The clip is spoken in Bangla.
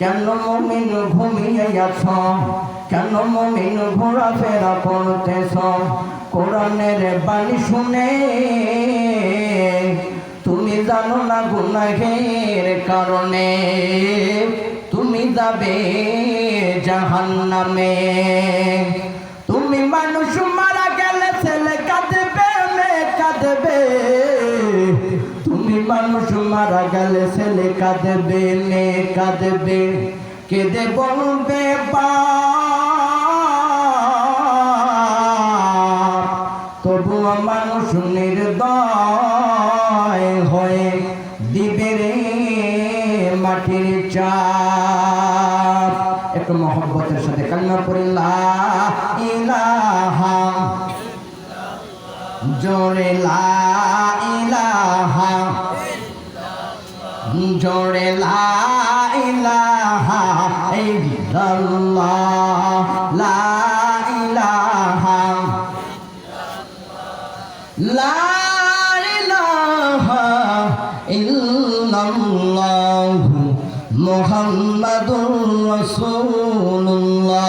কেন মুমিন ঘুমিয়ে আছো? কেন মুমিন ঘোরাফেরা করতেছ? কোরআনের বাণী শুনে তুমি জানো না গুনাহের কারণে তুমি যাবে জাহান্নামে। তুমি মানুষ মারা গেলে ছেলে কাঁদবে মেয়ে কাঁদবে, তুমি মানুষ মারা গেলে ছেলে কাঁদবে মেয়ে কাঁদবে, কেঁদে বলবে বাপ, তবুও মানুষ নির্দয় হয়ে দিবে রে মাটির চাপ। একটু মহব্বতের সাথে কান্না পড়ি লা ইলাহা, জোরে লা ইলাহা, জোরে লা ইলাহা ইল্লাল্লাহ, লা ইলাহা, লা ইলাহা ইল্লাল্লাহ মুহাম্মাদুর রাসূলুল্লাহ।